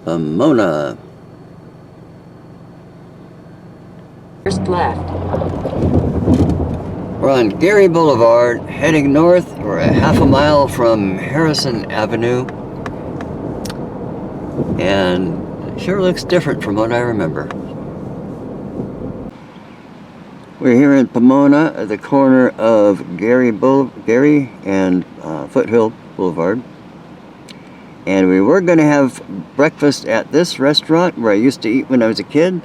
Pomona. First left. We're on Gary Boulevard, heading north. We're a half a mile from Harrison Avenue. And it sure looks different from what I remember. We're here in Pomona at the corner of Gary and Foothill Boulevard. And we were going to have breakfast at this restaurant where I used to eat when I was a kid,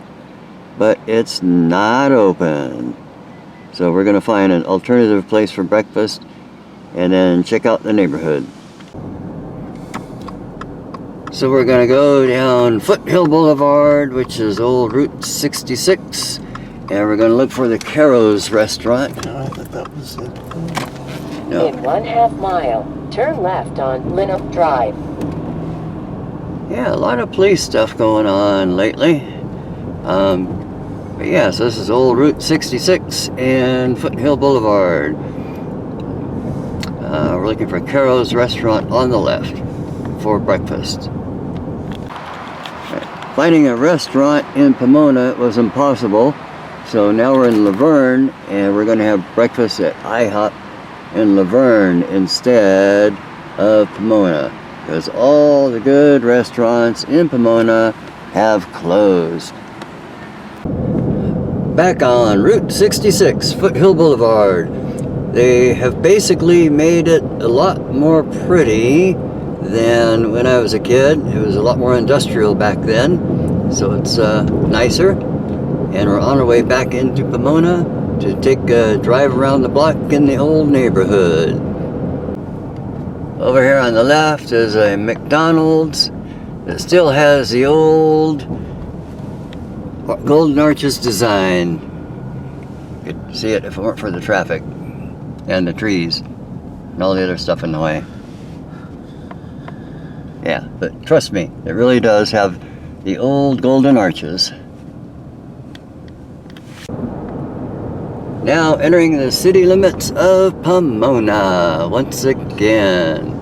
but it's not open. So we're going to find an alternative place for breakfast and then check out the neighborhood. So we're going to go down Foothill Boulevard, which is old Route 66, and we're going to look for the Caro's restaurant. No, I thought that was it. No. In 1/2 mile, turn left on Linnup Drive. Yeah, a lot of police stuff going on lately. But yeah, so this is old Route 66 and Foothill Boulevard. We're looking for Caro's restaurant on the left for breakfast. Finding a restaurant in Pomona was impossible, so now we're in Laverne and we're going to have breakfast at IHOP in Laverne instead of Pomona, because all the good restaurants in Pomona have closed. Back on Route 66, Foothill Boulevard. They have basically made it a lot more pretty than when I was a kid. It was a lot more industrial back then, so it's nicer. And we're on our way back into Pomona to take a drive around the block in the old neighborhood. Over here on the left is a McDonald's that still has the old Golden Arches design. You could see it if it weren't for the traffic and the trees and all the other stuff in the way. Yeah, but trust me, it really does have the old Golden Arches. Now entering the city limits of Pomona once again.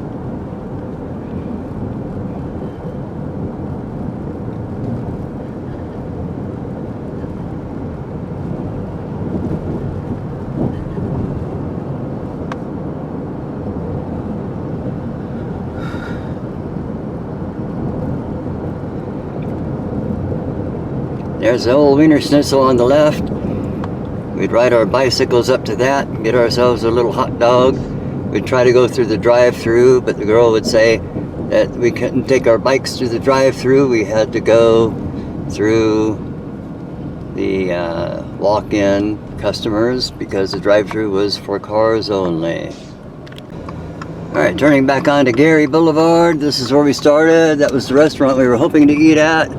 There's the old Wiener Schnitzel on the left. We'd ride our bicycles up to that and get ourselves a little hot dog. We'd try to go through the drive-through, but the girl would say that we couldn't take our bikes through the drive-through. We had to go through the walk-in customers because the drive-through was for cars only. Alright, turning back onto Gary Boulevard. This is where we started. That was the restaurant we were hoping to eat at.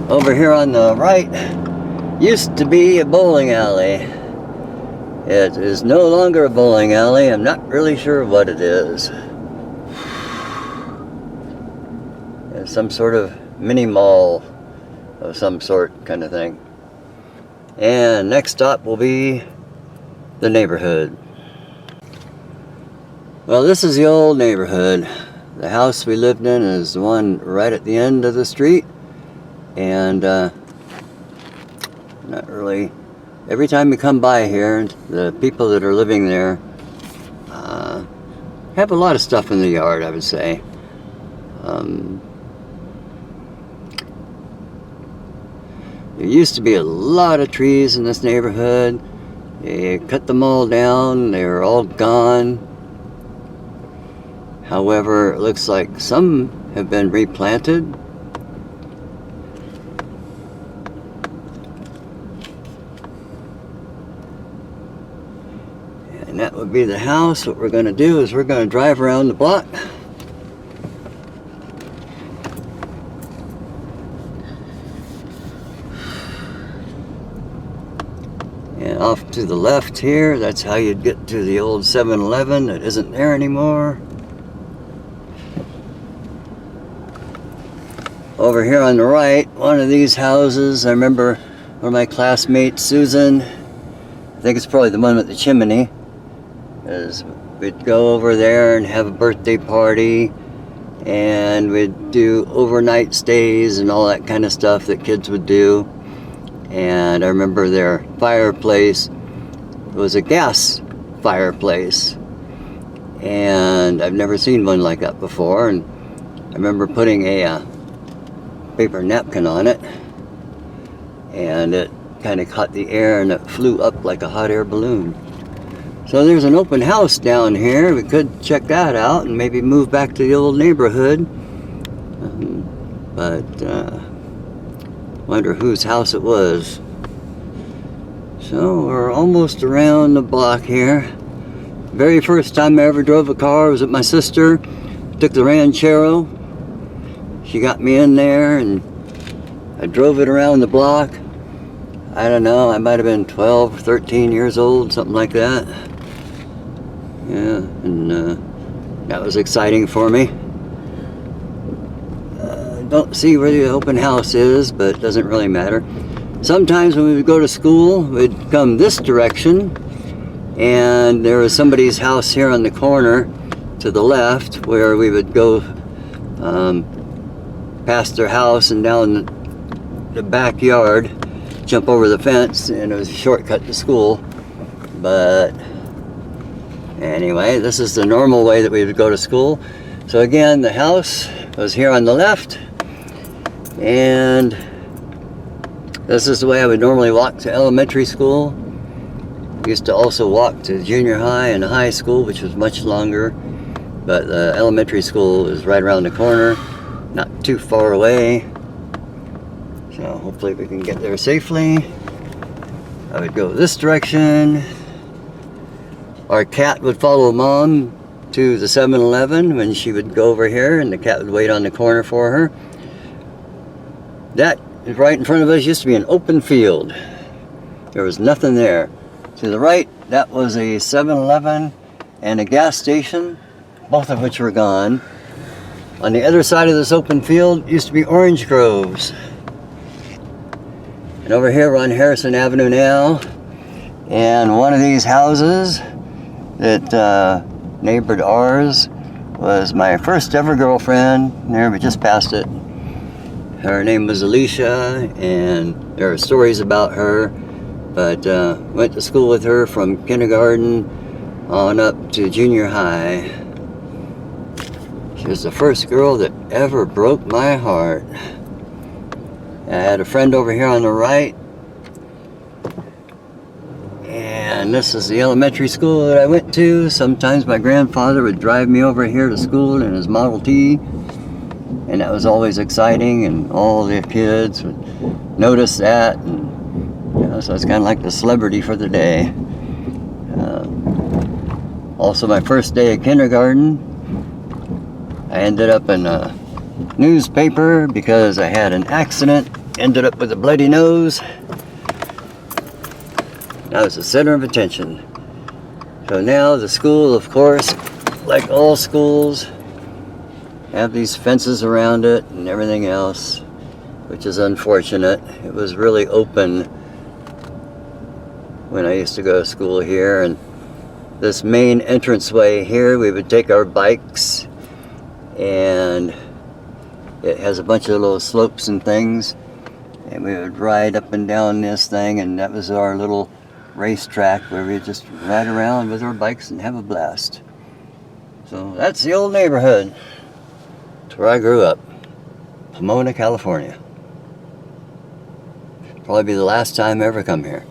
Over here on the right used to be a bowling alley. It is no longer a bowling alley. I'm not really sure what it is. It's some sort of mini mall of some sort kind of thing. And next stop will be the neighborhood. Well, this is the old neighborhood. The house we lived in is the one right at the end of the street. And not really. Every time we come by here, the people that are living there have a lot of stuff in the yard, I would say. There used to be a lot of trees in this neighborhood. They cut them all down. They're all gone. However, it looks like some have been replanted. And that would be the house. What we're going to do is we're going to drive around the block. And off to the left here, that's how you'd get to the old 7-Eleven that isn't there anymore. Over here on the right, one of these houses, I remember one of my classmates, Susan, I think it's probably the one with the chimney, is we'd go over there and have a birthday party, and we'd do overnight stays and all that kind of stuff that kids would do. And I remember their fireplace was a gas fireplace, and I've never seen one like that before. And I remember putting a paper napkin on it, and it kind of caught the air and it flew up like a hot air balloon. So there's an open house down here. We could check that out and maybe move back to the old neighborhood. Wonder whose house it was. So we're almost around the block here. Very first time I ever drove a car was with my sister. Took the Ranchero. She got me in there and I drove it around the block. I don't know, I might have been 12, 13 years old, something like that. Yeah, and that was exciting for me. Don't see where the open house is, but it doesn't really matter. Sometimes when we would go to school, we'd come this direction, and there was somebody's house here on the corner to the left where we would go past their house and down the backyard, jump over the fence, and it was a shortcut to school. But anyway, this is the normal way that we would go to school. So again, the house was here on the left, and this is the way I would normally walk to elementary school. Used to also walk to junior high and high school, which was much longer, but the elementary school is right around the corner, not too far away. So hopefully we can get there safely. I would go this direction. Our cat would follow Mom to the 7-Eleven when she would go over here, and the cat would wait on the corner for her. That right in front of us used to be an open field. There was nothing there. To the right, that was a 7-Eleven and a gas station, both of which were gone. On the other side of this open field used to be orange groves. And over here we're on Harrison Avenue now, and one of these houses that neighbored ours was my first ever girlfriend. There, we just passed it. Her name was Alicia, and there are stories about her, but went to school with her from kindergarten on up to junior high. She was the first girl that ever broke my heart. I had a friend over here on the right, and this is the elementary school that I went to. Sometimes my grandfather would drive me over here to school in his Model T, and that was always exciting, and all the kids would notice that, and so it's kind of like the celebrity for the day. Also, my first day of kindergarten, I ended up in a newspaper because I had an accident, ended up with a bloody nose. I was the center of attention. So now the school, of course, like all schools, have these fences around it and everything else, which is unfortunate. It was really open when I used to go to school here, and this main entranceway here, we would take our bikes, and it has a bunch of little slopes and things, and we would ride up and down this thing, and that was our little racetrack where we'd just ride around with our bikes and have a blast. So that's the old neighborhood. It's where I grew up, Pomona, California. Probably be the last time I ever come here.